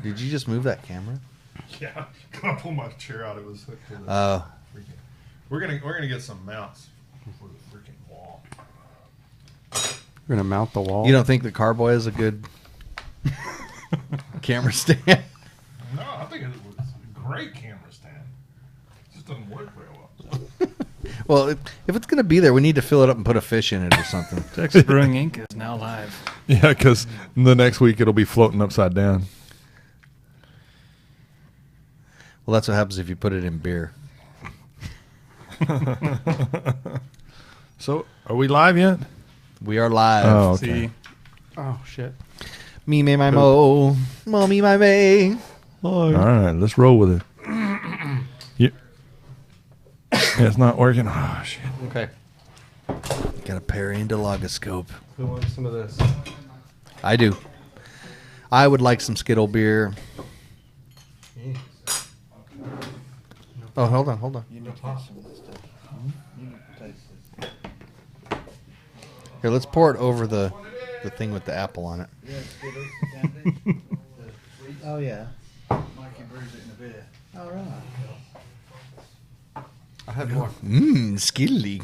Did you just move that camera? Yeah, I pulled my chair out. It was hooked to the. We're gonna get some mounts for the freaking wall. We're gonna mount the wall. You don't think the Carboy is a good camera stand? No, I think it was a great camera stand. It just doesn't work very well. Well, if it's going to be there, we need to fill it up and put a fish in it or something. Texas Brewing Inc. is now live. Yeah, because the next week it'll be floating upside down. Well, that's what happens if you put it in beer. So, are we live yet? We are live. Oh, okay. See, Oh shit! Me, may, my, mo. Mo, me, my, may. All right, let's roll with it. Yeah, it's not working. Oh, shit. Okay. Got a peri-indologoscope. Who wants some of this? I do. I would like some Skittle beer. Oh, hold on. You need to taste some of this stuff. You need to taste this. Here, let's pour it over the thing with the apple on it. Yeah, Skittles, candy. Oh, yeah. Mikey brews it in a beer. All right. I had more. Skittly.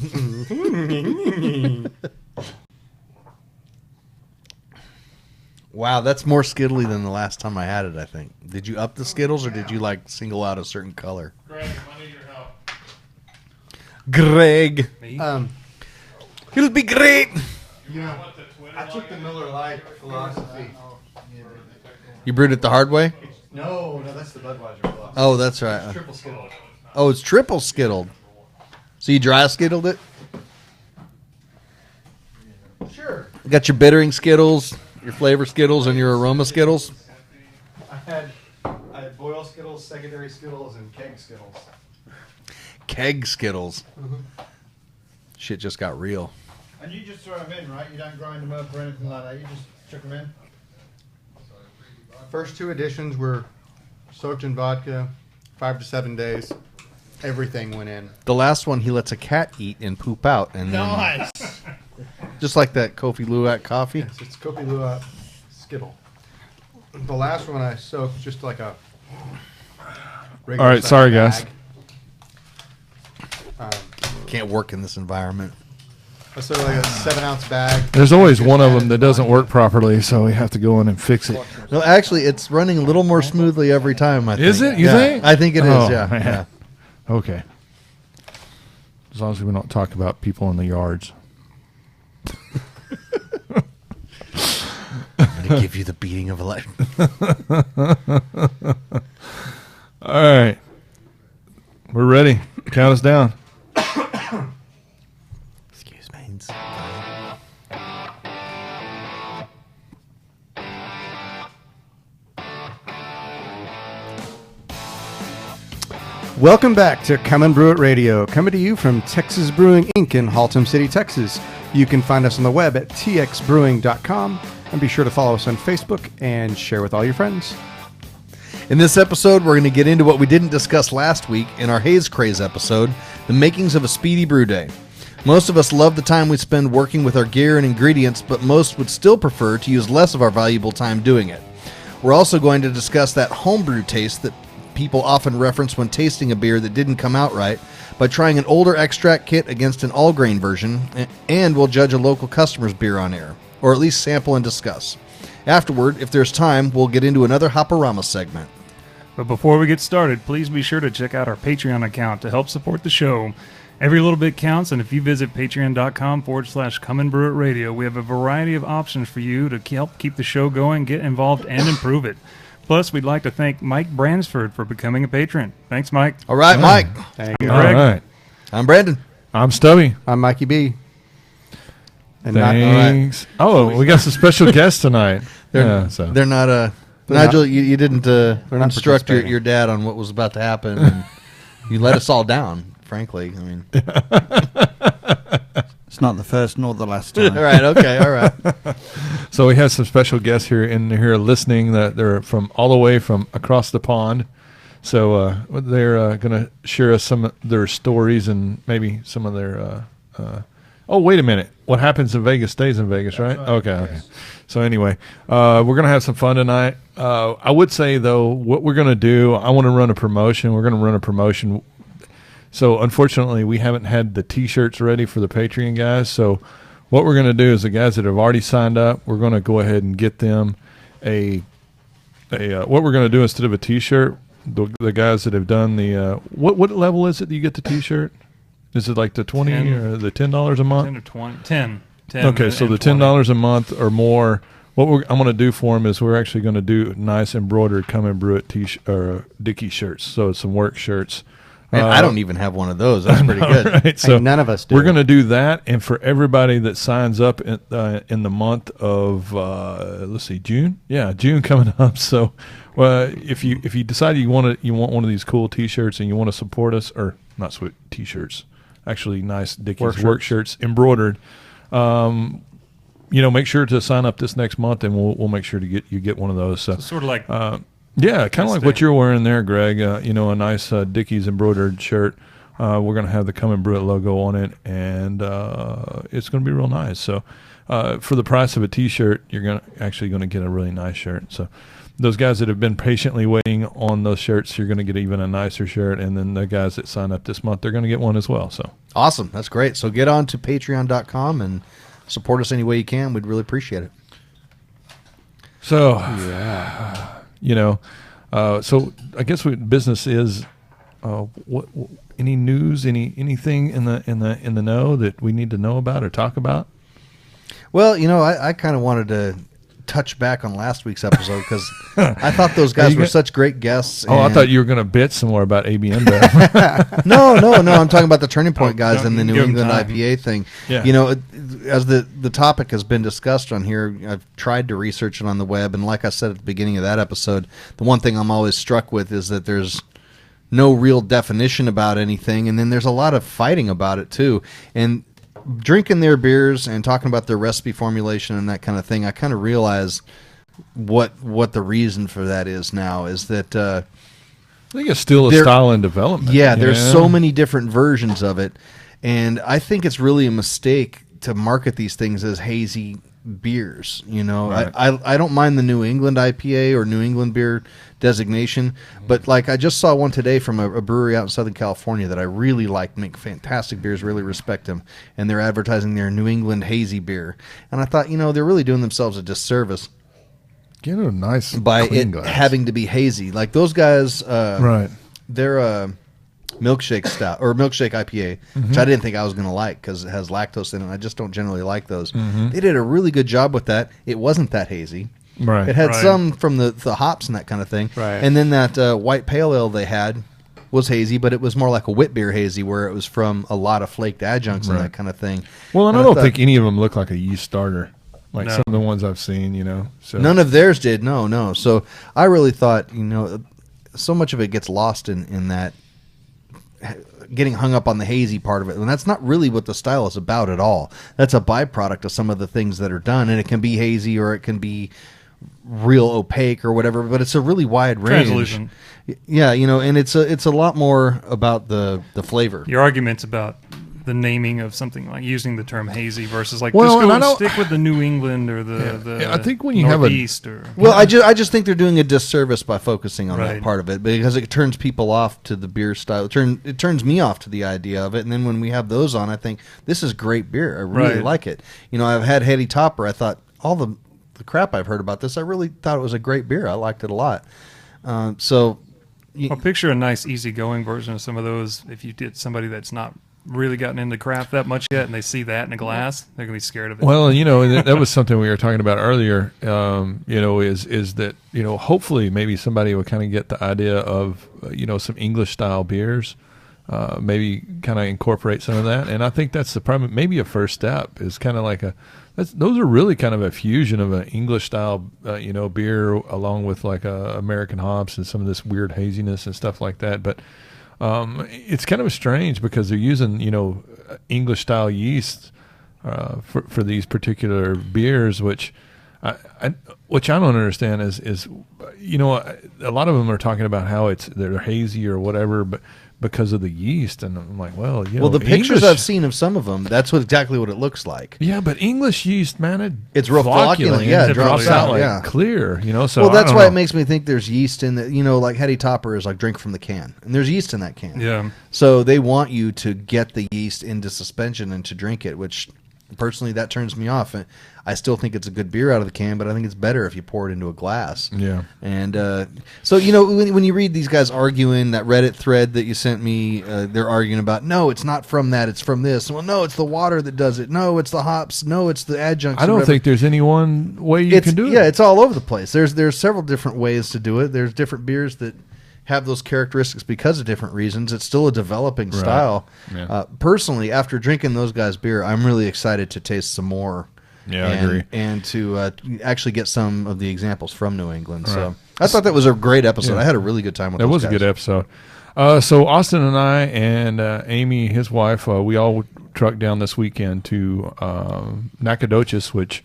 Wow, that's more Skittly than the last time I had it, I think. Did you up the Skittles or did you like single out a certain color? Greg, I need your help. Greg. me? It'll be great. Yeah. I took the Miller Lite philosophy. You brewed it the hard way? No, that's the Budweiser philosophy. Oh, that's right. Triple Skittle. Oh, it's triple skittled. So you dry skittled it? Sure. You got your bittering Skittles, your flavor Skittles, and your aroma Skittles? I had boil Skittles, secondary Skittles, and keg Skittles. Keg Skittles. Shit just got real. And you just throw them in, right? You don't grind them up or anything like that. You just chuck them in. First two editions were soaked in vodka, 5 to 7 days. Everything went in. The last one he lets a cat eat and poop out. And then, Nice. just like that Kofi Luwak coffee. Yes, it's Kopi Luwak Skittle. The last one I soaked just like a regular All right, size sorry, bag. Can't work in this environment. I soaked like a 7-ounce bag. There's always one of them that doesn't work properly, so we have to go in and fix it. No, actually, it's running a little more smoothly every time, I think. Is it? You Yeah, think? I think it is, Oh, yeah. man. Yeah. Okay. As long as we don't talk about people in the yards. I'm going to give you the beating of a life. All right. We're ready. Count us down. Excuse me. Welcome back to Come and Brew It Radio, coming to you from Texas Brewing Inc. in Haltom City, Texas. You can find us on the web at txbrewing.com, and be sure to follow us on Facebook and share with all your friends. In this episode, we're going to get into what we didn't discuss last week in our Haze Craze episode, the makings of a Speedy Brew Day. Most of us love the time we spend working with our gear and ingredients, but most would still prefer to use less of our valuable time doing it. We're also going to discuss that homebrew taste that people often reference when tasting a beer that didn't come out right by trying an older extract kit against an all-grain version, and we'll judge a local customer's beer on air, or at least sample and discuss. Afterward, if there's time, we'll get into another Hop-o-Rama segment. But before we get started, please be sure to check out our Patreon account to help support the show. Every little bit counts, and if you visit patreon.com/Come and Brew It Radio, we have a variety of options for you to help keep the show going, get involved, and improve it. Plus, we'd like to thank Mike Bransford for becoming a patron. Thanks, Mike. All right, Mike. Thank you. All Greg. right. I'm Brandon. I'm Stubby. I'm Mikey B. And Thanks. Oh, we got some special guests tonight. They're not Nigel, you didn't not instruct participating. your dad on what was about to happen. And you let us all down, frankly. I mean, It's not the first nor the last time. all right, okay, all right. So we have some special guests here listening that they're from all the way from across the pond. So they're going to share us some of their stories and maybe some of their Oh, wait a minute. What happens in Vegas stays in Vegas, right? Okay. So anyway, we're going to have some fun tonight. I would say, though, what we're going to do, I want to run a promotion. We're going to run a promotion. So unfortunately, we haven't had the T-shirts ready for the Patreon guys. So what we're going to do is the guys that have already signed up, we're going to go ahead and get them what we're going to do instead of a T-shirt, the guys that have done the what level is it that you get the T-shirt? Is it like the 20 10, or the $10 a month? 10 or 20. 10. Okay, so the $10 a month or more. What I'm going to do for them is we're actually going to do nice embroidered Come and Brew It or Dickie shirts. So some work shirts. Man, I don't even have one of those. That's pretty good. Right? So none of us do. We're going to do that, and for everybody that signs up in the month of June. Yeah, June coming up. So, if you decide you want one of these cool T-shirts and you want to support us, or not sweet T-shirts, actually nice Dickies work shirts embroidered. Make sure to sign up this next month, and we'll make sure to get one of those. So sort of like. Yeah, kind of like what you're wearing there, Greg. A nice Dickies embroidered shirt. We're going to have the Come and Brew It logo on it, and it's going to be real nice. So for the price of a T-shirt, you're actually going to get a really nice shirt. So those guys that have been patiently waiting on those shirts, you're going to get even a nicer shirt. And then the guys that sign up this month, they're going to get one as well. So awesome. That's great. So get on to patreon.com and support us any way you can. We'd really appreciate it. So, so I guess what business is. What any news, anything in the know that we need to know about or talk about? Well, I kind of wanted to touch back on last week's episode because I thought those guys were such great guests. Oh, I thought you were going to bitch some more about ABM there. No. I'm talking about the Turning Point guys and the New England IPA thing. Yeah. As the topic has been discussed on here, I've tried to research it on the web, and like I said at the beginning of that episode, the one thing I'm always struck with is that there's no real definition about anything, and then there's a lot of fighting about it too. And drinking their beers and talking about their recipe formulation and that kind of thing, I kind of realize what the reason for that is now is that I think it's still a style in development. Yeah, there's so many different versions of it, and I think it's really a mistake to market these things as hazy beers. Right. I don't mind the New England IPA or New England beer designation, but like I just saw one today from a brewery out in Southern California that I really like, make fantastic beers, really respect them, and they're advertising their New England hazy beer, and I thought they're really doing themselves a disservice. Get a nice by clean it glass. Having to be hazy. Like those guys, right? They're milkshake stout or milkshake IPA, which I didn't think I was going to like because it has lactose in it. I just don't generally like those. They did a really good job with that. It wasn't that hazy. Right. It had some from the hops and that kind of thing. Right. And then that white pale ale they had was hazy, but it was more like a wit beer hazy where it was from a lot of flaked adjuncts and that kind of thing. Well, and I don't think any of them look like a yeast starter. Like some of the ones I've seen, So. None of theirs did, no. So I really thought, so much of it gets lost in that getting hung up on the hazy part of it. And that's not really what the style is about at all. That's a byproduct of some of the things that are done. And it can be hazy or it can be real opaque or whatever, but it's a really wide range. Translucent. Yeah, and it's a lot more about the flavor. Your argument's about the naming of something, like using the term hazy versus like Well, just and go I and stick with the New England or the I think when you have a- Northeast or Well, I just think they're doing a disservice by focusing on that Right. part of it because it turns people off to the beer style. It turns me off to the idea of it, and then when we have those on, I think this is great beer. I really Right. like it. I've had Hetty Topper. I thought all the crap I've heard about this, I really thought it was a great beer. I liked it a lot. Well, picture a nice, easygoing version of some of those. If you did somebody that's not really gotten into craft that much yet, and they see that in a glass, they're gonna be scared of it. Well, that was something we were talking about earlier. Is that hopefully maybe somebody will kind of get the idea of some English style beers, maybe kind of incorporate some of that, and I think that's maybe a first step is kind of like those are really kind of a fusion of an English style beer along with like American hops and some of this weird haziness and stuff like that, but. It's kind of strange because they're using, English style yeast for these particular beers, which I don't understand is a lot of them are talking about how they're hazy or whatever, but because of the yeast. And I'm like, well, Well, the pictures English, I've seen of some of them, that's exactly what it looks like. yeah, but English yeast, man, It's real flocculent. Yeah, it drops out like yeah. clear. So Well, that's I don't why know. it makes me think there's yeast in the, like Hetty Topper is like drink from the can, and there's yeast in that can. Yeah. So they want you to get the yeast into suspension and to drink it, which personally that turns me off. I still think it's a good beer out of the can, but I think it's better if you pour it into a glass. Yeah. And so when you read these guys arguing that Reddit thread that you sent me, they're arguing about no, it's not from that, it's from this. Well, no, it's the water that does it. No, it's the hops. No, it's the adjuncts. I don't think there's any one way you can do it. Yeah, it's all over the place. There's several different ways to do it. There's different beers that have those characteristics because of different reasons. It's still a developing style. Yeah. Personally, after drinking those guys' beer, I'm really excited to taste some more. Yeah, I agree. And to actually get some of the examples from New England. So I thought that was a great episode. Yeah. I had a really good time with That those was guys. a good episode. So Austin and I and Amy, his wife, we all trucked down this weekend to Nacogdoches, which,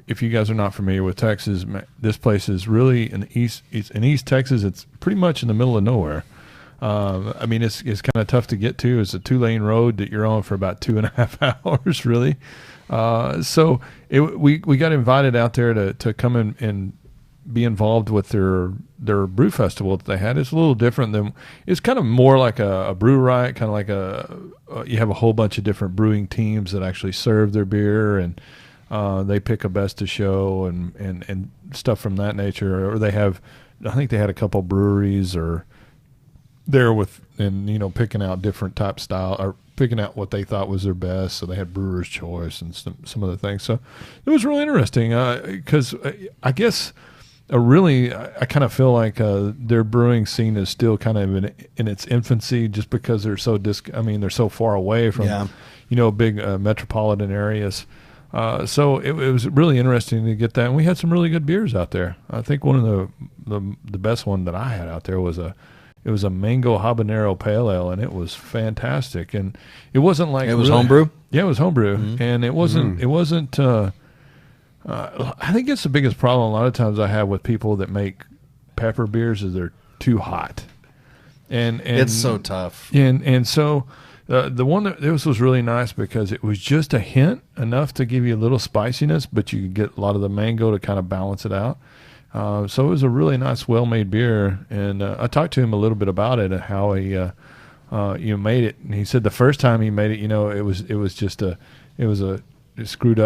if you guys are not familiar with Texas, this place is really in East Texas. It's pretty much in the middle of nowhere. I mean, it's kind of tough to get to. It's a 2-lane road that you're on for about 2.5 hours, really. So we got invited out there to come in and be involved with their brew festival that they had. It's a little different than, it's kind of more like a brew riot, kind of like you have a whole bunch of different brewing teams that actually serve their beer, and they pick a best of show and stuff from that nature. Or they have, I think they had a couple breweries or there with, and picking out different type style, or picking out what they thought was their best. So they had brewer's choice and some other things. So it was really interesting because I guess I kind of feel like their brewing scene is still kind of in its infancy, just because they're so they're so far away from big metropolitan areas. So it was really interesting to get that, and we had some really good beers out there. I think one of the best one that I had out there was a mango habanero pale ale, and it was fantastic. And it wasn't like it was homebrew. Yeah, it was homebrew, Mm-hmm. and it wasn't. It wasn't. I think it's the biggest problem a lot of times I have with people that make pepper beers is they're too hot, and It's so tough. And so the one that this was really nice because it was just a hint enough to give you a little spiciness, but you could get a lot of the mango to kind of balance it out. So it was a really nice, well-made beer, and I talked to him a little bit about it and how he made it. And he said the first time he made it, he screwed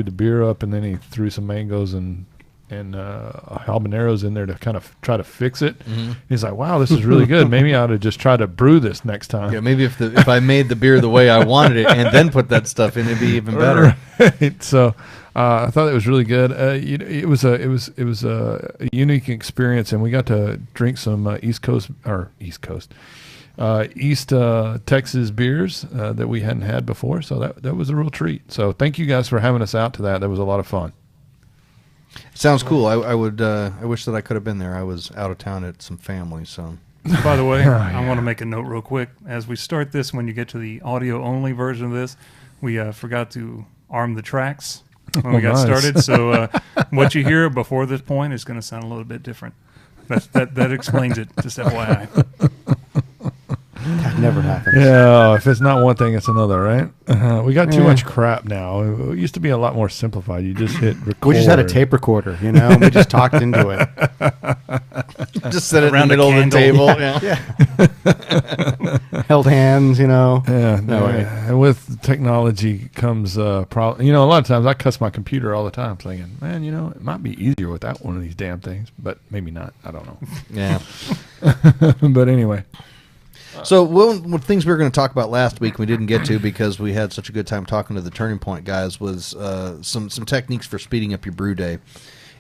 the beer up, and then he threw some mangoes and habaneros in there to kind of try to fix it. Mm-hmm. He's like, wow, this is really good. Maybe I ought to just try to brew this next time. Yeah, maybe if I made the beer the way I wanted it and then put that stuff in, it'd be even better. Right. So I thought it was really good. It was a unique experience, and we got to drink some East Texas beers that we hadn't had before. So that was a real treat. So thank you guys for having us out to that. That was a lot of fun. Sounds cool. I wish that I could have been there. I was out of town at some family, so. By the way, I want to make a note real quick. As we start this, when you get to the audio-only version of this, we forgot to arm the tracks when we got started. So what you hear before this point is going to sound a little bit different. That explains it, just FYI. That never happens. Yeah, if it's not one thing, it's another, right? We got too much crap now. It used to be a lot more simplified. You just hit record. We just had a tape recorder, and we just talked into it. Just sit Around in the middle of the table. Yeah. Held hands, Yeah, No way. And with technology comes problem. A lot of times I cuss my computer all the time, thinking, man, it might be easier without one of these damn things, but maybe not. I don't know. Yeah. But anyway. So one things we were going to talk about last week we didn't get to because we had such a good time talking to the Turning Point guys was some techniques for speeding up your brew day.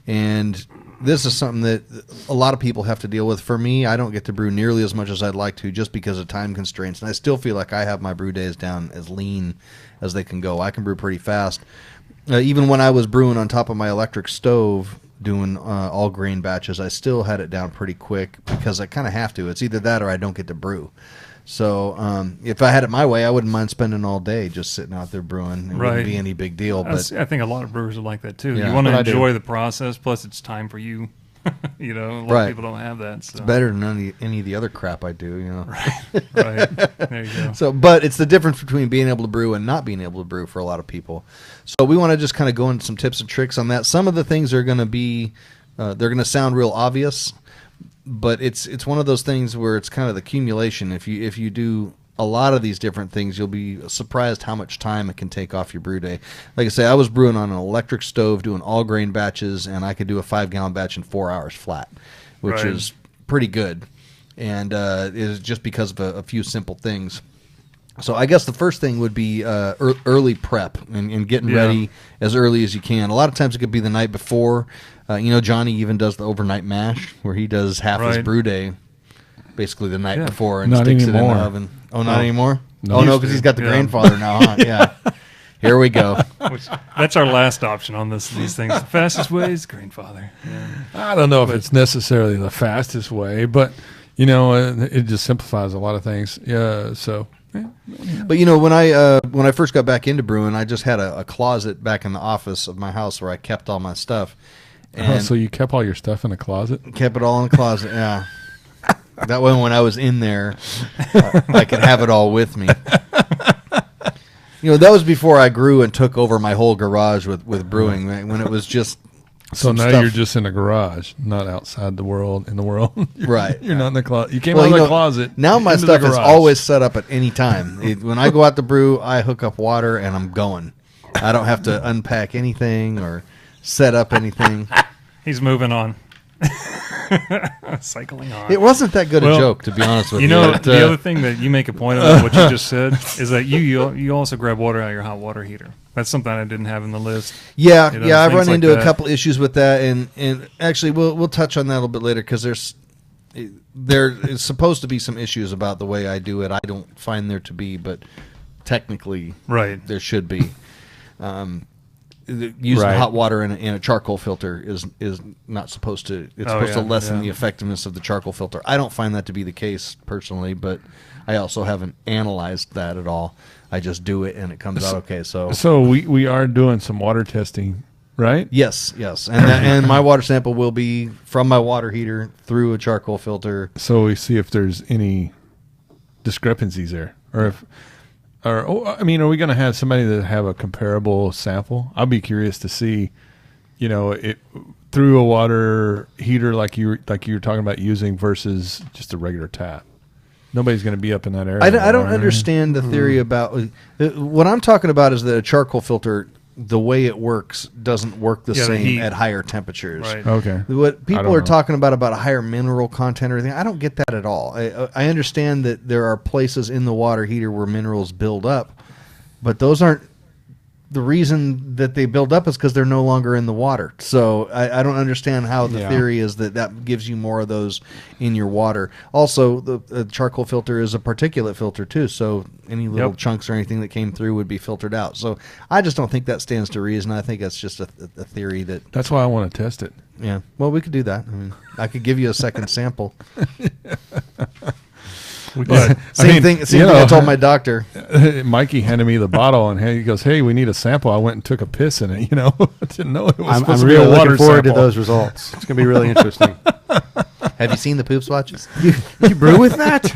And this is something that a lot of people have to deal with. For me, I don't get to brew nearly as much as I'd like to just because of time constraints. And I still feel like I have my brew days down as lean as they can go. I can brew pretty fast. Even when I was brewing on top of my electric stove, doing all grain batches, I still had it down pretty quick because I kind of have to. It's either that or I don't get to brew. So if I had it my way, I wouldn't mind spending all day just sitting out there brewing. It wouldn't be any big deal. But I think a lot of brewers are like that too. Yeah, You want to but I do. enjoy the process, plus it's time for you A lot Right. of people don't have that. So. It's better than any of the other crap I do, Right. There you go. So, but it's the difference between being able to brew and not being able to brew for a lot of people. So we want to just kind of go into some tips and tricks on that. Some of the things are going to be, they're going to sound real obvious, but it's one of those things where it's kind of the accumulation. If you do a lot of these different things, you'll be surprised how much time it can take off your brew day. Like I say, I was brewing on an electric stove, doing all grain batches, and I could do a 5-gallon batch in 4 hours flat, which Right. is pretty good. And it is just because of a few simple things. So I guess the first thing would be early prep and getting ready as early as you can. A lot of times it could be the night before. Johnny even does the overnight mash, where he does half his Right. brew day basically the night Yeah. before and Not sticks it in anymore. the oven. Oh, not anymore? No. Oh, no, Used because to. he's got the Yeah. grandfather now, huh? Yeah. Here we go. That's our last option on these things. The fastest way is grandfather. Yeah. I don't know if it's necessarily the fastest way, but it just simplifies a lot of things. Yeah. So. But when I first got back into brewing, I just had a closet back in the office of my house where I kept all my stuff. And So you kept all your stuff in a closet? kept it all in the closet, yeah. That way when I was in there, I could have it all with me. That was before I grew and took over my whole garage with brewing, right? When it was just So some now stuff. you're just in a garage, not outside the world. In the world, Right. You're not in the closet. You came Well, out of the closet. Now my into the stuff is garage. always set up at any time. When I go out to brew, I hook up water and I'm going. I don't have to unpack anything or set up anything. He's moving on. Cycling on. It wasn't that good a Well, joke, to be honest with you. The other thing that you make a point of, what you just said, is that you also grab water out of your hot water heater. That's something I didn't have in the list. Yeah, You know, I've things run like into that. a couple issues with that, and actually we'll touch on that a little bit later because there is supposed to be some issues about the way I do it. I don't find there to be, but technically, Right. there should be. Using Right. hot water in a charcoal filter is not supposed to. It's Oh, supposed to yeah, lessen yeah. the effectiveness of the charcoal filter. I don't find that to be the case personally, but I also haven't analyzed that at all. I just do it and it comes out okay. So we are doing some water testing, right? Yes, and my water sample will be from my water heater through a charcoal filter. So we see if there's any discrepancies there, are we going to have somebody that have a comparable sample? I'll be curious to see, it through a water heater like you were talking about using versus just a regular tap. Nobody's going to be up in that area. I don't understand the theory about what I'm talking about is that a charcoal filter, the way it works, doesn't work the Yeah, the same heat. at higher temperatures. Right. Okay. What I people don't are know. talking about a higher mineral content or anything, I don't get that at all. I understand that there are places in the water heater where minerals build up, but those aren't the reason that they build up is because they're no longer in the water. So I don't understand how the theory is that gives you more of those in your water. Also, the charcoal filter is a particulate filter too, so any little Yep. chunks or anything that came through would be filtered out. So I just don't think that stands to reason. I think that's just a theory that, That's why I want to test it. yeah. Well, we could do that. I mean, I could give you a second sample. But Same thing I told my doctor. Mikey handed me the bottle and he goes, "Hey, we need a sample." I went and took a piss in it. I didn't know it was I'm supposed to really be a water looking forward sample. to those results. It's going to be really interesting. Have you seen the poop swatches? You brew with that?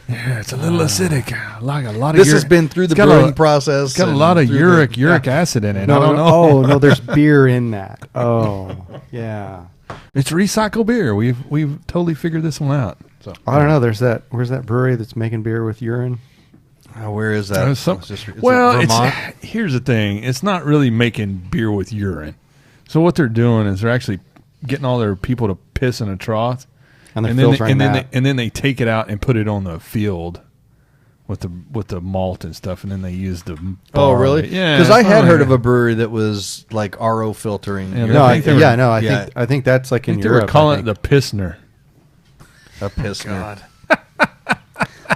Yeah, it's a little acidic. Like a lot of This uric. has been through the It's got brewing process. It's got a and lot of through the- uric acid in it. No, I don't know. Oh, no, there's beer in that. Oh, yeah. It's recycled beer. We've totally figured this one out. So I don't know. Where's that brewery that's making beer with urine? Where is that? Some- It's just- it's well, Vermont? here's the thing. It's not really making beer with urine. So what they're doing is they're actually getting all their people to piss in a trough, And they're and then filtering that. and then they take it out and put it on the field with the malt and stuff, and then they use the Oh, barley. really? Yeah, Because I it's had not heard like- of a brewery that was like RO filtering. Yeah, urine. No, I think they were- Yeah. I think that's like I in think they were Europe. calling I it think. the Pissner. a piss. God.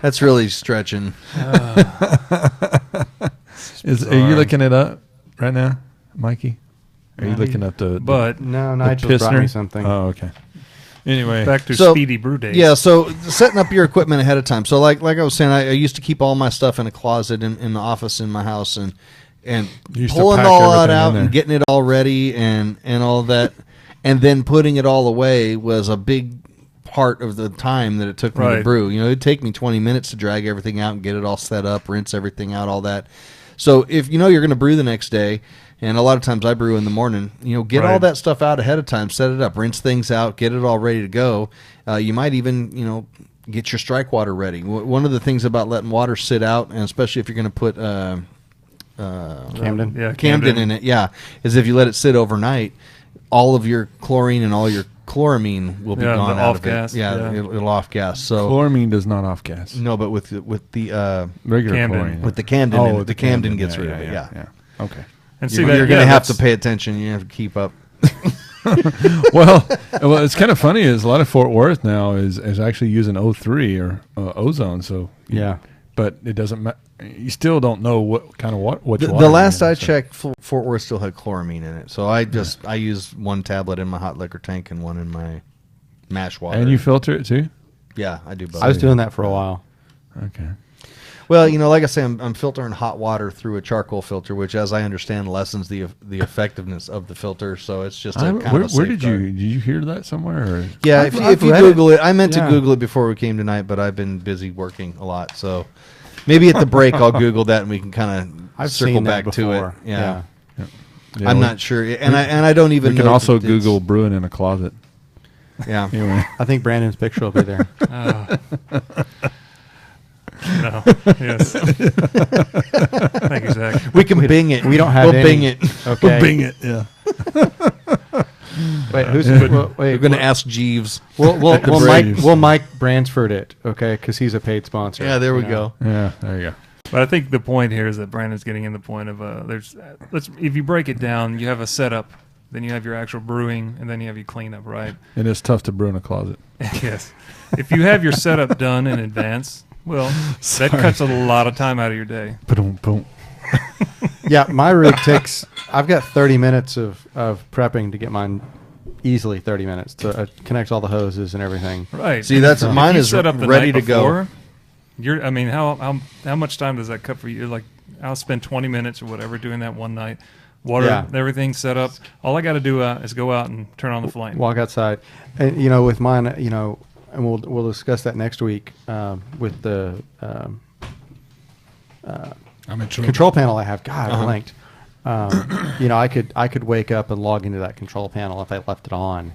That's really stretching. Are you bizarre. looking it up right now, Mikey? Are you looking up the But No, the Nigel brought me Pissner? something. Oh, okay. Anyway, back to So, Speedy Brewdays. Yeah, so setting up your equipment ahead of time. So like I was saying, I used to keep all my stuff in a closet in the office in my house and You used to pulling pack all that everything out in there. and getting it all ready and all that. and then putting it all away was a big part of the time that it took me to brew. You know, it'd take me 20 minutes to drag everything out and get it all set up, rinse everything out, all that. So if you know you're going to brew the next day, and a lot of times I brew in the morning, you know, get all that stuff out ahead of time, set it up, rinse things out, get it all ready to go. You might even, you know, get your strike water ready. One of the things about letting water sit out, and especially if you're going to put Camden in it, is if you let it sit overnight, all of your chlorine and all your chloramine will be gone out of gas. it. It'll off gas. So chloramine does not off gas. No, but with the regular Camden. chlorine. With the Camden, the Camden gets rid of it. Yeah. Okay. And you're going to have to pay attention. You have to keep up. well, it's kind of funny is a lot of Fort Worth now is actually using O3 or ozone. So but it doesn't matter. You still don't know what kind of what the last I checked, Fort Worth still had chloramine in it. So I use one tablet in my hot liquor tank and one in my mash water. And you filter it too? Yeah, I do both. I was doing that for a while. Okay. Well, you know, like I say, I'm filtering hot water through a charcoal filter, which, as I understand, lessens the effectiveness of the filter. So it's just where did you hear that somewhere? Or? Yeah, if you Google it, I meant to Google it before we came tonight, but I've been busy working a lot. So maybe at the break I'll Google that and we can kind of circle back to it. Yeah. I'm not sure, and I don't even. We can also Google brewing in a closet. Yeah. Anyway, I think Brandon's picture will be there. No. Yes. Thank you, Zach. We can Bing it. We don't have We'll any. Bing it. Okay. We'll Bing it. Yeah. Wait, We're going to ask Jeeves. We'll Mike Bransford it, okay? Because he's a paid sponsor. Yeah, there we go. Yeah, there you go. But I think the point here is that Brandon's getting in the point of if you break it down, you have a setup, then you have your actual brewing, and then you have your cleanup, right? And it's tough to brew in a closet. Yes. If you have your setup done in advance, well, that cuts a lot of time out of your day. Boom. Yeah, my rig takes. I've got 30 minutes of prepping to get mine. Easily 30 minutes to connect all the hoses and everything. Right. See, that's mine is ready to go. I mean, how much time does that cut for you? You're like, I'll spend 20 minutes or whatever doing that one night. Water, everything set up. All I got to do is go out and turn on the flame. Walk outside, and you know, with mine, you know, and we'll discuss that next week with the control panel I have. God, I blanked. You know, I could wake up and log into that control panel if I left it on,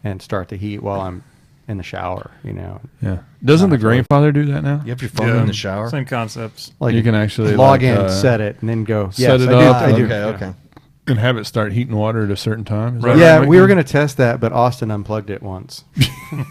and start the heat while I'm in the shower. You know. Yeah. Doesn't the Grandfather do that now? You have your phone in the shower. Same concepts. Like you can actually log in, set it, and then go. Set yes, it I up. do. Okay. And have it start heating water at a certain time. Is Right. that Yeah, right? we were going to test that, but Austin unplugged it once.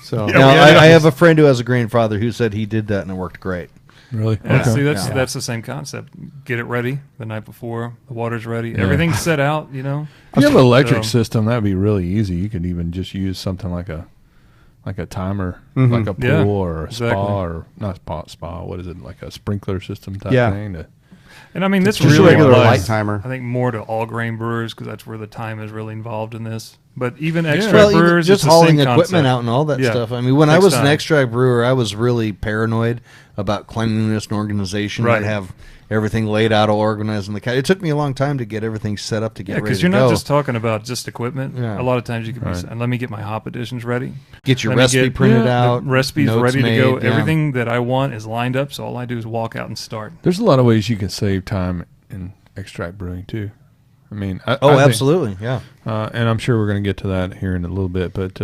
So Now, I have a friend who has a grandfather who said he did that and it worked great. Really? Yeah, Okay. see, that's the same concept. Get it ready the night before. The water's ready. Everything's set out, you know. If you have an electric system, that'd be really easy. You could even just use something like a timer, like a pool or a spa or not spa. What is it? Like a sprinkler system type thing. And I mean, this just a really regular applies, light timer. I think more to all grain brewers because that's where the time is really involved in this. But even extract Well, even brewers, just it's the hauling same equipment concept. out and all that Yeah. stuff. I mean, when I Takes was an time. extract brewer, I was really paranoid about cleanliness and organization. Right. I'd have everything laid out, all organized in the It took me a long time to get everything set up to get ready because to you're go. not just talking about just equipment. Yeah. A lot of times you can be saying, let me get my hop additions ready. Get your Let me recipe get printed the out. recipes notes ready to go. made, yeah. Everything that I want is lined up, so all I do is walk out and start. There's a lot of ways you can save time in extract brewing too. I mean, I think, absolutely, yeah. And I'm sure we're going to get to that here in a little bit, but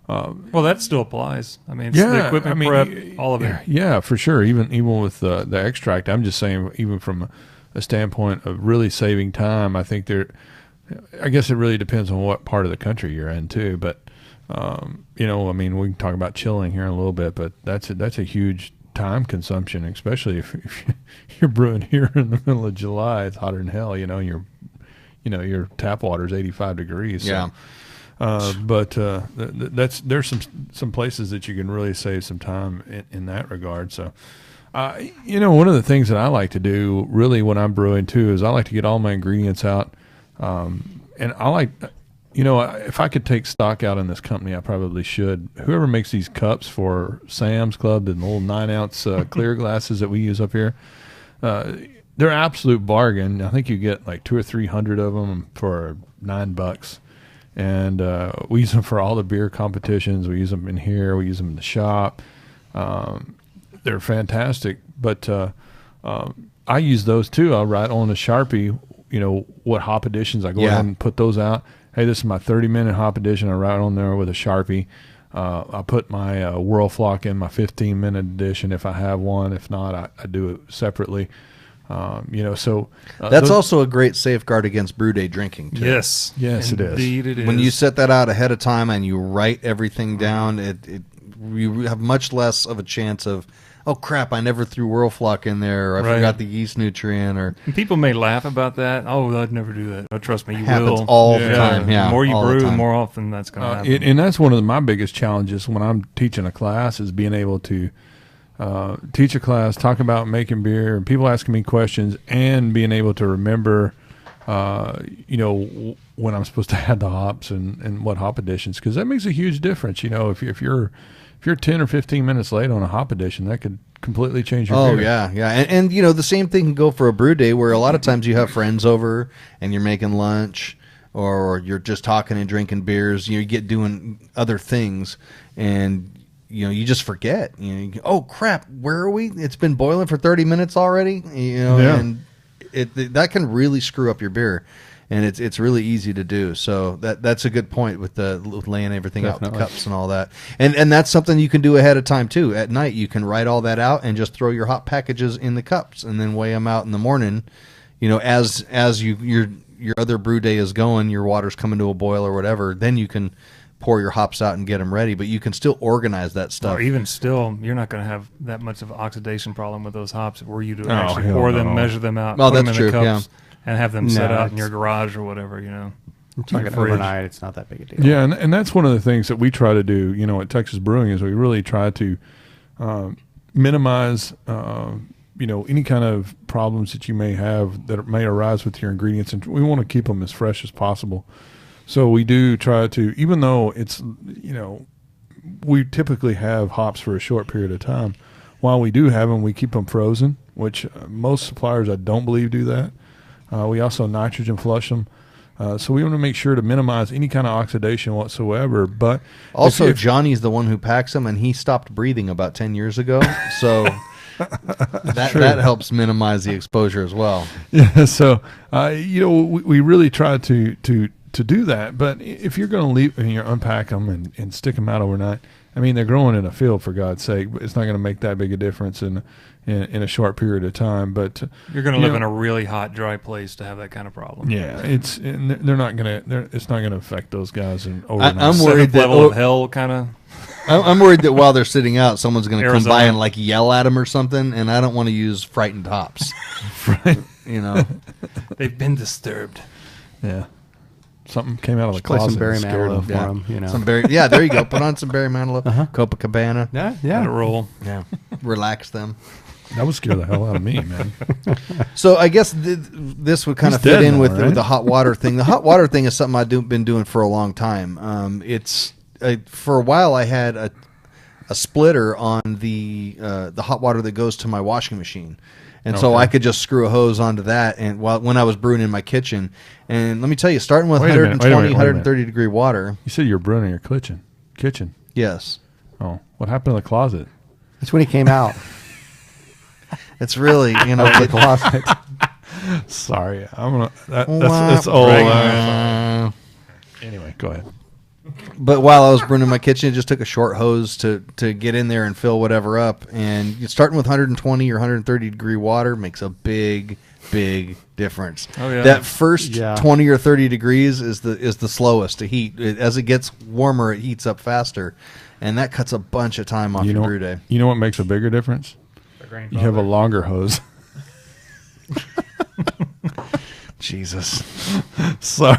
Well, that still applies. I mean, it's the equipment prep, all of it. Yeah, for sure. Even with the extract, I'm just saying, even from a standpoint of really saving time, I think I guess it really depends on what part of the country you're in too. But you know, I mean, we can talk about chilling here in a little bit, but that's a huge time consumption, especially if you're brewing here in the middle of July. It's hotter than hell. You know, your tap water is 85 degrees. So. Yeah. But there's some places that you can really save some time in that regard. So, you know, one of the things that I like to do really when I'm brewing too is I like to get all my ingredients out. And I like, you know, if I could take stock out in this company, I probably should. Whoever makes these cups for Sam's Club and the little 9-ounce clear glasses that we use up here, they're absolute bargain. I think you get like 200 or 300 of them for $9. and we use them for all the beer competitions. We use them in here. We use them in the shop. They're fantastic. But I use those too. I'll write on a Sharpie, what hop editions. I go ahead and put those out. Hey, this is my 30-minute hop edition. I write on there with a Sharpie. I put my Whirlflock in my 15-minute edition if I have one. If not, I do it separately. So that's also a great safeguard against brew day drinking too. Yes, it is. Indeed, it is. When you set that out ahead of time and you write everything down, you have much less of a chance of, oh crap, I never threw Whirlflock in there, or I forgot the yeast nutrient, or and people may laugh about that. Oh, I'd never do that. No, trust me, you happens will all the time. Yeah, the more you all brew, the the time. more often that's going to happen. And that's one of my biggest challenges when I'm teaching a class is being able to teach a class, talk about making beer, and people asking me questions, and being able to remember, when I'm supposed to add the hops and what hop additions, because that makes a huge difference. If you're 10 or 15 minutes late on a hop addition, that could completely change your beer. Yeah. And the same thing can go for a brew day, where a lot of times you have friends over and you're making lunch, or you're just talking and drinking beers. You get doing other things, and you just forget. Oh crap, where are we? It's been boiling for 30 minutes already. And that can really screw up your beer. And it's really easy to do. So that's a good point with laying everything out, the cups and all that. And that's something you can do ahead of time too. At night you can write all that out and just throw your hop packages in the cups and then weigh them out in the morning. As your other brew day is going, your water's coming to a boil or whatever. Then you can pour your hops out and get them ready. But you can still organize that stuff. Or even still, you're not going to have that much of an oxidation problem with those hops. Were you to Oh, actually hell pour no. them, measure them out, Oh, put them that's in the true, cups, and have them set out in it's- your garage or whatever, I'm Your talking fridge. overnight. It's not that big a deal. Yeah, and that's one of the things that we try to do, at Texas Brewing, is we really try to minimize, any kind of problems that you may have that may arise with your ingredients, and we want to keep them as fresh as possible. So we do try to, even though it's, we typically have hops for a short period of time. While we do have them, we keep them frozen, which most suppliers, I don't believe, do that. We also nitrogen flush them. So we want to make sure to minimize any kind of oxidation whatsoever. But Also, if Johnny's the one who packs them, and he stopped breathing about 10 years ago. So that helps minimize the exposure as well. Yeah, so we really try to do that. But if you're going to leave and you unpack them and stick them out overnight, I mean, they're growing in a field, for God's sake. But it's not going to make that big a difference in a short period of time. But You're going to live in a really hot, dry place to have that kind of problem. yeah, it's not going to affect those guys in overnight. I'm worried Seventh that level of hell kind of. I'm worried that while they're sitting out, someone's going to come Arizona. by and yell at them or something, and I don't want to use frightened hops. Right. They've been disturbed. Yeah. Something came out of the Play closet some Barry and scared Manilow them. for them. Some Barry, there you go. Put on some Barry Manilow, Copacabana. Yeah, Let it yeah. roll. Yeah, relax them. That would scare the hell out of me, man. So I guess this would kind He's of fit dead in now, with right? the hot water thing. The hot water thing is something I've been doing for a long time. For a while I had a splitter on the hot water that goes to my washing machine. And so I could just screw a hose onto that and when I was brewing in my kitchen. And let me tell you, starting with Wait a minute, 120, wait a minute. 130 degree water. You said you were brewing in your kitchen. Yes. Oh, what happened to the closet? That's when he came out. It's really, The closet. Sorry, that's old. Anyway, go ahead. But while I was brewing in my kitchen, it just took a short hose to get in there and fill whatever up. And starting with 120 or 130 degree water makes a big difference. Oh, yeah. That first Yeah. 20 or 30 degrees is the slowest to heat. As it gets warmer, it heats up faster, and that cuts a bunch of time off your brew day. You know what makes a bigger difference? You have a longer hose. Jesus, Sorry.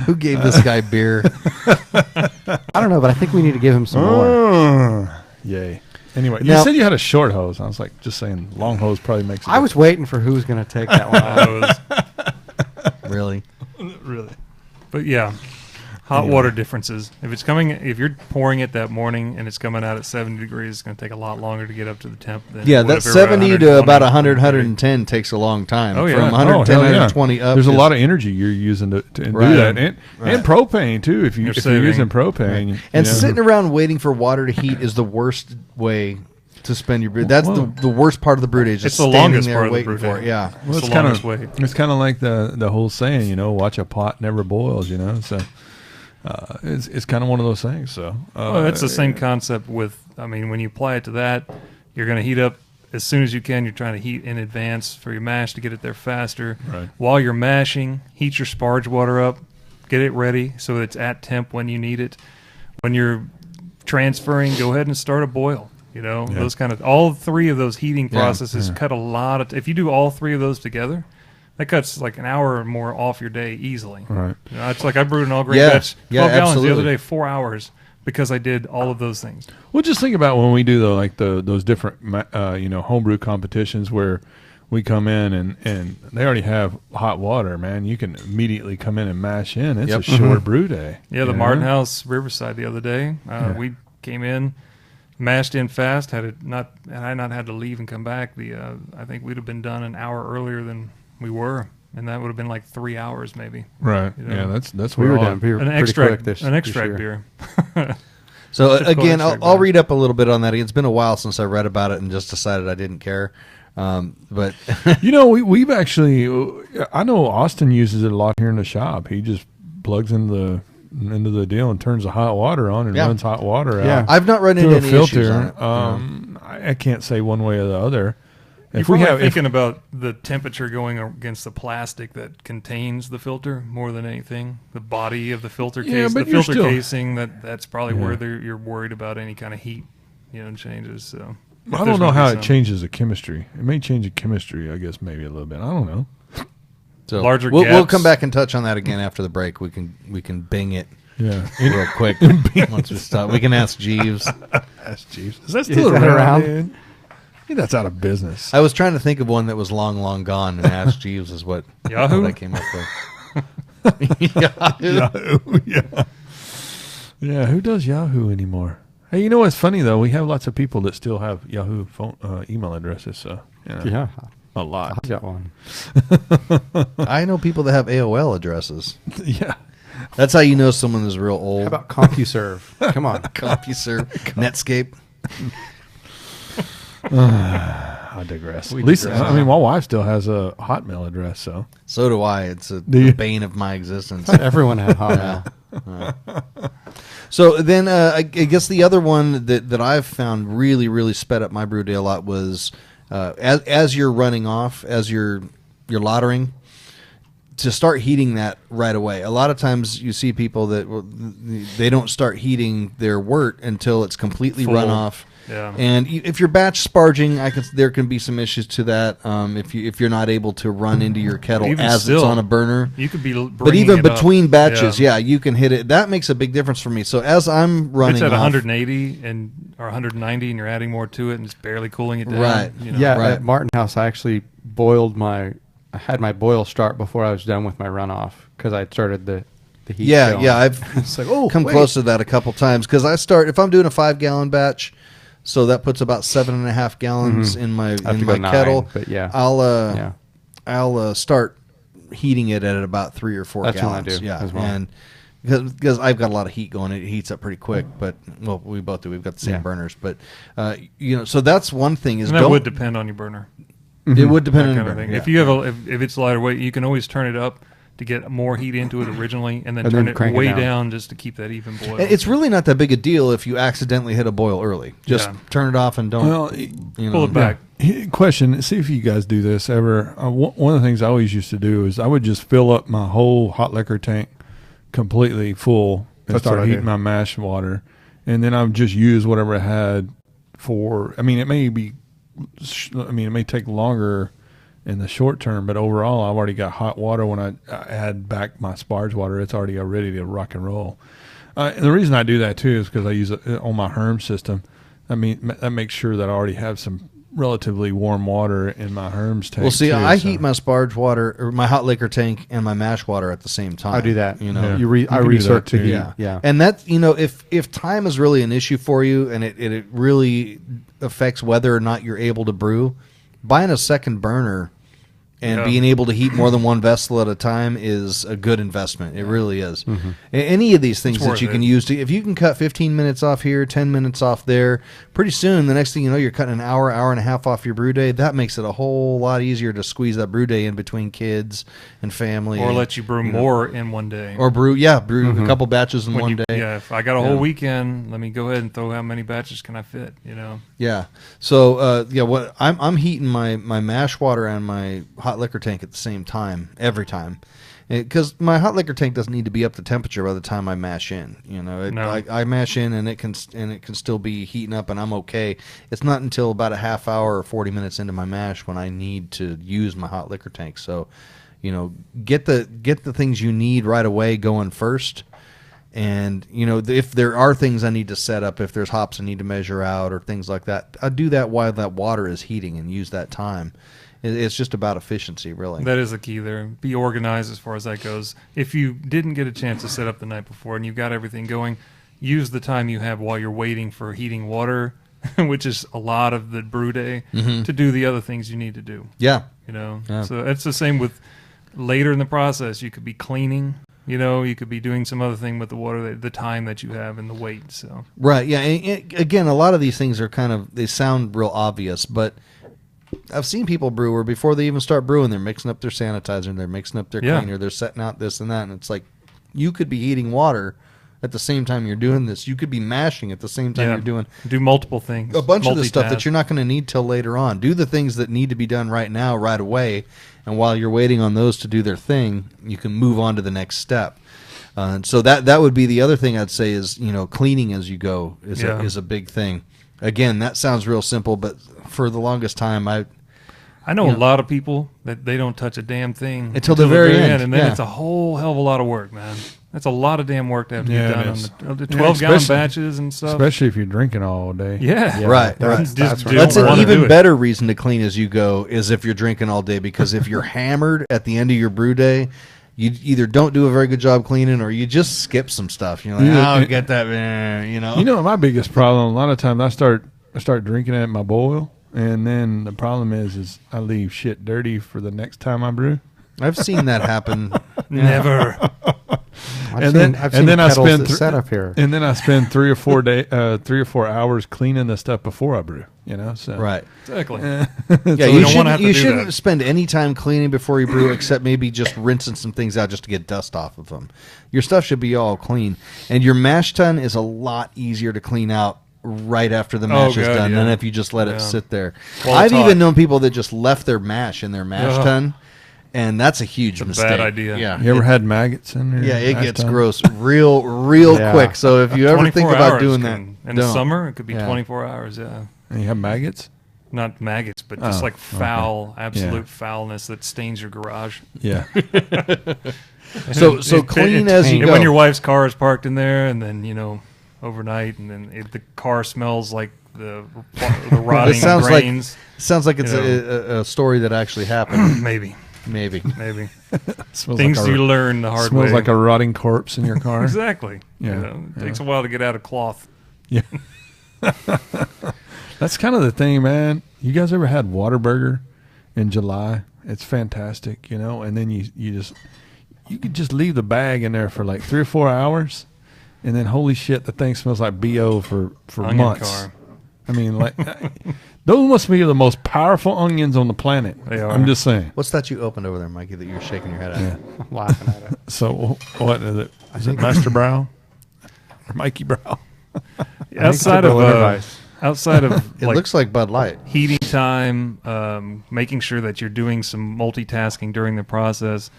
who gave this guy beer? I don't know, but I think we need to give him some more. Yay. Anyway, Now- you said you had a short hose. I was like, just saying, long hose probably makes. I was waiting for who was going to take that one. Really. Really? really. But yeah, Hot water differences. If you're pouring it that morning and it's coming out at 70 degrees, it's going to take a lot longer to get up to the temp. Than Yeah, it would that if it were at 70 to about 100, 130. 110 takes a long time. Oh, yeah. From 110, hell yeah. 120 up. There's a is- lot of energy you're using to do Right. that, and propane too. If you're saving. using propane, you And know. sitting around waiting for water to heat is the worst way to spend your brew. That's the worst part of the brew day. Just It's the standing longest there part of the waiting brew for day. it. Yeah. Well, It's it's the kind longest of way. it's kind of like the whole saying, watch a pot never boils. So it's kind of one of those things. So Well, that's the same concept with, when you apply it to that, you're going to heat up as soon as you can. You're trying to heat in advance for your mash to get it there faster. Right. While you're mashing, heat your sparge water up, get it ready so it's at temp when you need it. When you're transferring, go ahead and start a boil. Those kind of, all three of those heating processes cut a lot of, if you do all three of those together, that cuts like an hour or more off your day easily. Right. It's like I brewed an all grain Yeah. batch, 12 Yeah, gallons the other absolutely. day, 4 hours, because I did all of those things. Well, just think about when we do those different homebrew competitions where we come in and they already have hot water. Man, you can immediately come in and mash in. It's Yep. a short brew day. Yeah, the you Martin know? House Riverside the other day, we came in, mashed in fast. Had I not had to leave and come back, I think we'd have been done an hour earlier than we were, and that would have been like 3 hours maybe. Right. You know? Yeah, that's We where were all- done. We were An pretty extract, quick this an extract year. beer. So Typical again, extract I'll beer. read up a little bit on that. It's been a while since I read about it and just decided I didn't care. But we've actually. I know Austin uses it a lot here in the shop. He just plugs into the deal and turns the hot water on and Yeah. runs hot water Yeah. out. I've not run through into a any issues on filter. it. I can't say one way or the other. You're If we probably have, if, thinking about the temperature going against the plastic that contains the filter more than anything. The body of the filter Yeah, case, but the you're filter still- casing. That's probably Yeah. where you're worried about any kind of heat, changes. So if I there's don't know gonna how be it some changes the chemistry. It may change the chemistry, I guess, maybe a little bit. I don't know. So Larger we'll gaps. come back and touch on that again after the break. We can bing it Yeah. real quick once we stop. We can ask Jeeves. Ask Jeeves. Is that still that around? around? Dude? I think that's out of business. I was trying to think of one that was long, long gone, and Ask Jeeves is what Yahoo? I came up with. Yahoo. Yahoo, yeah. Yeah, who does Yahoo anymore? Hey, you know what's funny, though? We have lots of people that still have Yahoo phone email addresses, so Yeah, a lot. I got one. I know people that have AOL addresses. Yeah. That's how you know someone is real How old. about CompuServe? Come on. CompuServe, Netscape. I digress. We At least, digress. I mean, my wife still has a Hotmail address, so. So do I. It's you? the bane of my existence. Everyone had Hotmail. So then, I guess the other one that I've found really sped up my brew day a lot was as you're running off, as you're lautering, to start heating that right away. A lot of times you see people that they don't start heating their wort until it's completely Full. run off. Yeah. And if you're batch sparging, there can be some issues to that. If you're not able to run into your kettle Even as still, it's on a burner. You could be But even bringing it up. between batches, yeah, you can hit it. That makes a big difference for me. So as I'm running It's at off, 180 or 190, and you're adding more to it, and it's barely cooling it down. Right. Yeah, Right. at Martin House, I actually I had my boil start before I was done with my runoff because I started the heat. yeah, going. yeah, I've It's like, oh, come wait. close to that a couple times because if I'm doing a 5-gallon batch, so that puts about 7.5 gallons in my I have to go 9, kettle. but yeah. I'll start heating it at about 3 or 4 That's what I gallons. do Yeah, as well. and because I've got a lot of heat going, it heats up pretty quick. But well, we both do. We've got the same Yeah. burners, but so that's one thing is And that don't- would depend on your burner. It would depend That on kind your of burner. thing. Yeah. If you have if it's lighter weight, you can always turn it up to get more heat into it originally, and then And turn then it crank it way down. down just to keep that even boil. And it's really not that big a deal if you accidentally hit a boil early. Just Yeah. turn it off and don't. Well, pull it back. Question, see if you guys do this ever. One of the things I always used to do is I would just fill up my whole hot liquor tank completely full and That's what start I heating do. my mash water. And then I would just use whatever I had it may take longer in the short term, but overall I've already got hot water. When I add back my sparge water, it's already ready to rock and roll. And the reason I do that too is because I use it on my Herm system. I mean, that makes sure that I already have some relatively warm water in my Herms tank. Well, see, too, I so- heat my sparge water or my hot liquor tank and my mash water at the same time. I do that. You know. Yeah. I can do recirc that to too. heat. Yeah. And that, if time is really an issue for you and it really affects whether or not you're able to brew, buying a second burner and Yeah. being able to heat more than one vessel at a time is a good investment. It really is. Any of these things It's that worth you can it. use, if you can cut 15 minutes off here, 10 minutes off there, pretty soon, the next thing you know, you're cutting an hour and a half off your brew day. That makes it a whole lot easier to squeeze that brew day in between kids and family. Or let you brew more in one day. Or brew a couple batches in When one you- day. Yeah, if I got a whole Yeah. weekend, let me go ahead and throw how many batches can I fit, Yeah. So what I'm heating my mash water and my hot liquor tank at the same time every time, because my hot liquor tank doesn't need to be up to temperature by the time I mash in. No. I mash in and it can still be heating up and I'm okay. It's not until about a half hour or 40 minutes into my mash when I need to use my hot liquor tank. So, get the things you need right away going first. And, if there are things I need to set up, if there's hops I need to measure out or things like that, I do that while that water is heating and use that time. It's just about efficiency, really. That is the key there. Be organized as far as that goes. If you didn't get a chance to set up the night before and you've got everything going, use the time you have while you're waiting for heating water, which is a lot of the brew day, to do the other things you need to do. Yeah. Yeah. So it's the same with later in the process. You could be cleaning. You could be doing some other thing with the water, the time that you have and the weight. So Right, yeah. And again, a lot of these things are they sound real obvious, but I've seen people brew where before they even start brewing, they're mixing up their sanitizer, they're mixing up their Yeah. cleaner, they're setting out this and that, and it's like you could be heating water at the same time you're doing this. You could be mashing at the same time you're doing do multiple things. a bunch of the stuff that Multitask. you're not going to need till later on. Do the things that need to be done right now, right away, and while you're waiting on those to do their thing, you can move on to the next step. So that would be the other thing I'd say is cleaning as you go is a big thing. Again, that sounds real simple, but for the longest time I know a lot of people that they don't touch a damn thing Until the very end, and then yeah. it's a whole hell of a lot of work, man. That's a lot of damn work to have to Yeah, get it done is. on the 12-gallon especially- batches and stuff. especially if you're drinking all day. Yeah. Right. That's Just right. don't That's an wanna do even it. better reason to clean as you go is if you're drinking all day, because if you're hammered at the end of your brew day, you either don't do a very good job cleaning or you just skip some stuff. You're like, Yeah. oh, get that, My biggest problem, a lot of times I start drinking at my boil, and then the problem is I leave shit dirty for the next time I brew. I've seen that happen. Never. I've seen then I kettles spend that set up here. and then I spend 3 or 4 hours cleaning the stuff before I brew. So Right. Exactly. Yeah, you you don't wanna shouldn't, have to you do shouldn't that. spend any time cleaning before you brew, except maybe just rinsing some things out just to get dust off of them. Your stuff should be all clean. And your mash tun is a lot easier to clean out right after the mash is God, done yeah. than if you just let Yeah. it sit there. Well, I've it's hot. even known people that just left their mash in their mash Ugh. tun, and that's a huge It's a mistake. bad idea. Yeah, You ever had maggots in there? yeah, it last gets time? gross real Yeah. quick. So if you ever think 24 about hours doing that, can- in the don't. summer, it could be Yeah. 24 hours, yeah. And you have maggots? Not maggots, but just Oh, like foul, okay. absolute Yeah. foulness that stains your garage. Yeah. So clean as you and go. when your wife's car is parked in there, and then overnight, and then the car smells like the rotting sounds like- grains. Sounds like it's You a story that actually happened. Maybe Maybe. Smells things like a, you learn the hard smells way. like a rotting corpse in your car. Exactly. Yeah, It takes a while to get out of cloth. Yeah. That's kind of the thing, man. You guys ever had Whataburger in July? It's fantastic, and then you could just leave the bag in there for like 3 or 4 hours, and then holy shit, the thing smells like BO for Onion months. car. I mean, like those must be the most powerful onions on the planet. They are. I'm just saying. What's that you opened over there, Mikey, that you were shaking your head at? Yeah. I'm laughing at it. So what is it? Is it Master Brow or Mikey Brow? Outside Typical of advice. outside of It like looks like Bud Light. heating time, making sure that you're doing some multitasking during the process.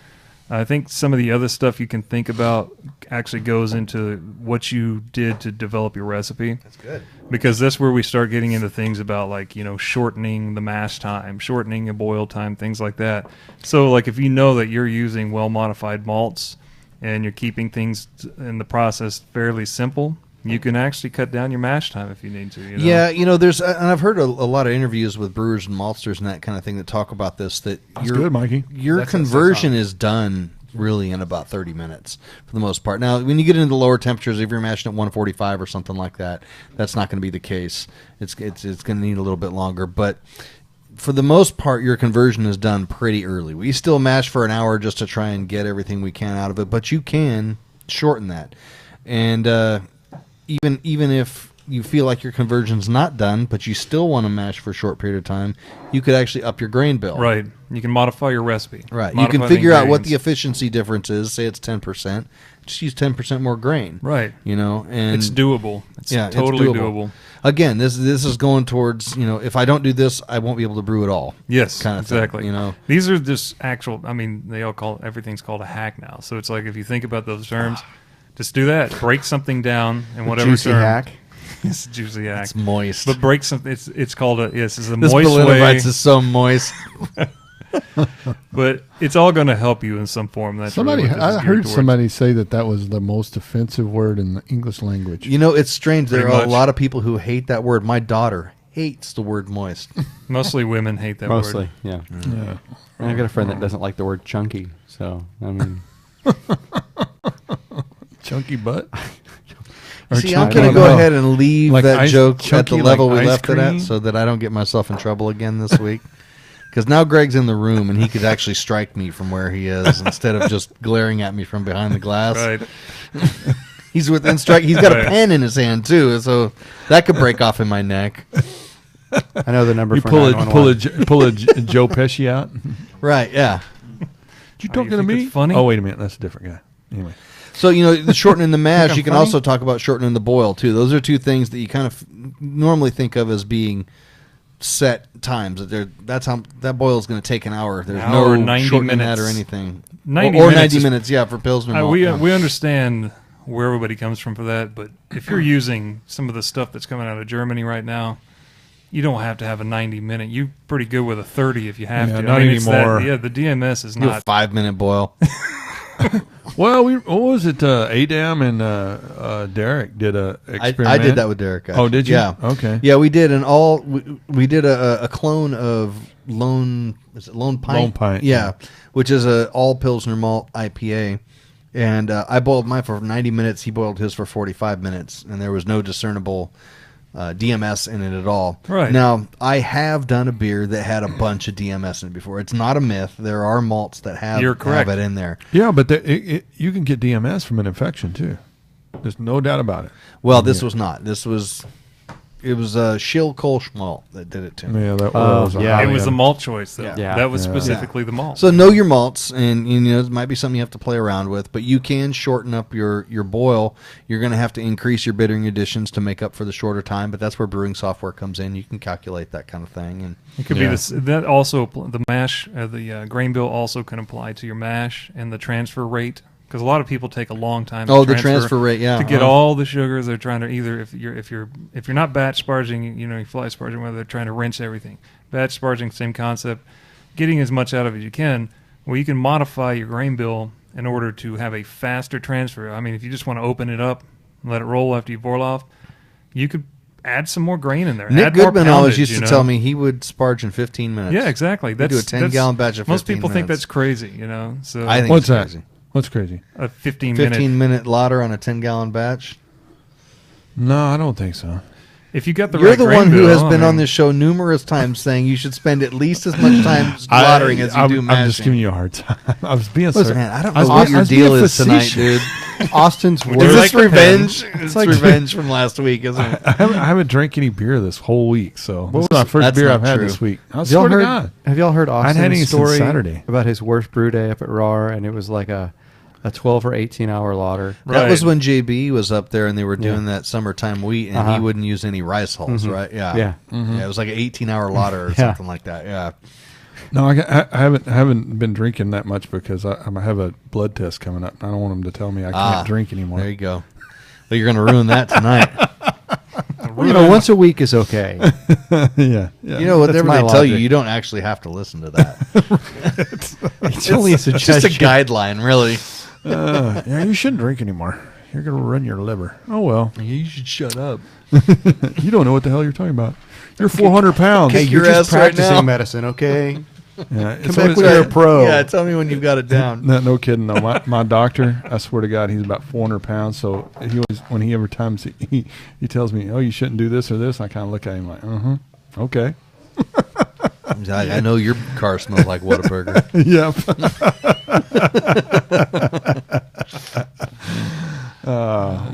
I think some of the other stuff you can think about actually goes into what you did to develop your recipe. That's good. Because that's where we start getting into things about like, shortening the mash time, shortening a boil time, things like that. So like if you know that you're using well-modified malts and you're keeping things in the process fairly simple, you can actually cut down your mash time if you need to. You know? Yeah, there's, and I've heard a lot of interviews with brewers and maltsters and that kind of thing that talk about this. That That's good, Mikey. Your conversion is done really in about 30 minutes for the most part. Now, when you get into lower temperatures, if you're mashing at 145 or something like that, that's not going to be the case. It's going to need a little bit longer, but for the most part, your conversion is done pretty early. We still mash for an hour just to try and get everything we can out of it, but you can shorten that. And even if you feel like your conversion's not done, but you still want to mash for a short period of time, you could actually up your grain bill. Right. You can modify your recipe. Right. Modify You can figure out what the ingredients. efficiency difference is. Say it's 10%. Just use 10% more grain. Right. And It's doable. It's totally doable. Again, this is going towards, if I don't do this, I won't be able to brew at all. Yes, kind of exactly. thing, These are just actual. I mean, they all call everything's called a hack now. So it's like if you think about those terms, just do that. Break something down in whatever Juicy term. hack. It's a juicy hack. It's moist. But break something. It's called a this is a This moist Berliner way. Weiss is so moist. But it's all going to help you in some form. That's really what this is I geared heard towards. somebody say that was the most offensive word in the English language. It's strange. There Pretty are a much. lot of people who hate that word. My daughter hates the word moist. Mostly women hate that Mostly, word. yeah. Yeah. And I've got a friend that doesn't like the word chunky. So, I mean, Chunky butt. See, chunky- I'm going to go ahead and leave Like that ice- joke at chunky the level like we ice left it at cream? so that I don't get myself in trouble again this week. Because now Greg's in the room and he could actually strike me from where he is instead of just glaring at me from behind the glass. Right. He's within strike. He's got a Right. pen in his hand too, so that could break off in my neck. I know the number You for pull 911. a Joe Pesci out. Right? Yeah. You Oh, talking you to think me? it's funny? Oh, wait a minute. That's a different guy. Anyway. So the shortening the mash. I'm You can funny? also talk about shortening the boil too. Those are two things that you kind of normally think of as being set times. That's how that boil is going to take an hour. There's Hour, no 90 shortening that minutes. or anything. 90 or minutes 90 is- minutes. Yeah, for Pilsner malt. We Yeah. understand where everybody comes from for that, but if you're using some of the stuff that's coming out of Germany right now, you don't have to have a 90-minute. You're pretty good with a 30 if you have Yeah, to. not it's anymore. Yeah, the DMS is Do a not. 5-minute boil. Well, what was it? Adam and Derek did a experiment. I did that with Derek. Oh, did you? Yeah. Okay. Yeah, we did we did a clone of Lone Pint? Lone Pint, Yeah, which is a all Pilsner malt IPA. And I boiled mine for 90 minutes. He boiled his for 45 minutes, and there was no discernible DMS in it at all. Right. Now, I have done a beer that had a bunch of DMS in it before. It's not a myth. There are malts that You're have correct. it in there. Yeah, but you can get DMS from an infection too. There's no doubt about it. Well, this was not. It was a Schill Kolsch malt that did it to me. Yeah, that Oh, was. yeah. It was the malt choice, though. Yeah. That was Yeah. specifically the malt. So know your malts, and it might be something you have to play around with, but you can shorten up your boil. You're going to have to increase your bittering additions to make up for the shorter time, but that's where brewing software comes in. You can calculate that kind of thing. And It could be this. That also the mash, the grain bill also can apply to your mash and the transfer rate, because a lot of people take a long time. the transfer rate, yeah, to get all the sugars. They're trying to either if you're not batch sparging, you fly sparging, whether they're trying to rinse everything. Batch sparging, same concept. Getting as much out of it as you can. Well, you can modify your grain bill in order to have a faster transfer. I mean, if you just want to open it up and let it roll after you boil off, you could add some more grain in there. Nick add more Goodman always poundage, used to tell me he would sparge in 15 minutes. Yeah, exactly. He'd do a 10-gallon batch of 15 most people think minutes. that's crazy, So I think What's it's that? crazy. What's crazy? a 15-minute. 15-minute lauder on a 10-gallon batch. No, I don't think so. If you got the You're right the grain one who bill, has I been on mean, this show numerous times saying you should spend at least as much time lautering as you do mashing. I'm just giving you a hard time. I was being Listen, sarcastic. man, I don't I know was what being- your I was being deal is tonight, facetious. dude. Austin's Is Is worst. this like the revenge? pen. It's like- revenge from last week, isn't it? I haven't drank any beer this whole week, so this is my first That's beer not I've had true. this week. I Have swear y'all to heard, God. have y'all heard I'd had any Austin's since story Saturday. about his worst brew day up at RAR, and it was like a 12 or 18 hour lauder? That Right. was when JB was up there and they were doing Yeah. that summertime wheat, and Uh-huh. he wouldn't use any rice hulls, right? Yeah. Yeah. Yeah, it was like an 18-hour lauder or Yeah. something like that. Yeah. No, I haven't been drinking that much because I have a blood test coming up. I don't want them to tell me I can't drink anymore. There you go. Well, you're going to ruin that tonight. Well, once a week is okay. yeah. You know, whatever my they tell you, logic. you don't actually have to listen to that. It's only a It's just a suggestion. guideline, really. Yeah, you shouldn't drink anymore. You're going to run your liver. Oh, well. You should shut up. You don't know what the hell you're talking about. You're 400 pounds. Hey, Kick you're your just ass right practicing now. medicine, okay? Yeah, Come back when you're a pro. Yeah, tell me when you've got it down. No kidding though. My doctor, I swear to God, he's about 400 pounds. So he always, when he every time he tells me, "Oh, you shouldn't do this or this," I kind of look at him like, okay." I know your car smells like Whataburger. Yep.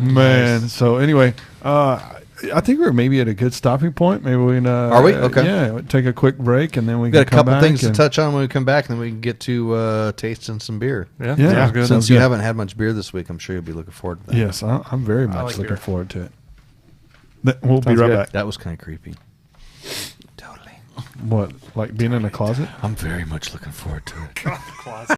Man. So anyway, I think we're maybe at a good stopping point. Maybe we can. Are we? Okay. Yeah. Take a quick break and then we We've got a can come couple back things to and- touch on when we come back, and then we can get to tasting some beer. Yeah, Yeah. sounds good. Since you haven't had much beer this week, I'm sure you'll be looking forward to that. Yes, I'm very much like looking beer. forward to it. We'll be Sounds right good. back. That was kind of creepy. Totally. What, like being in a closet? I'm very much looking forward to it.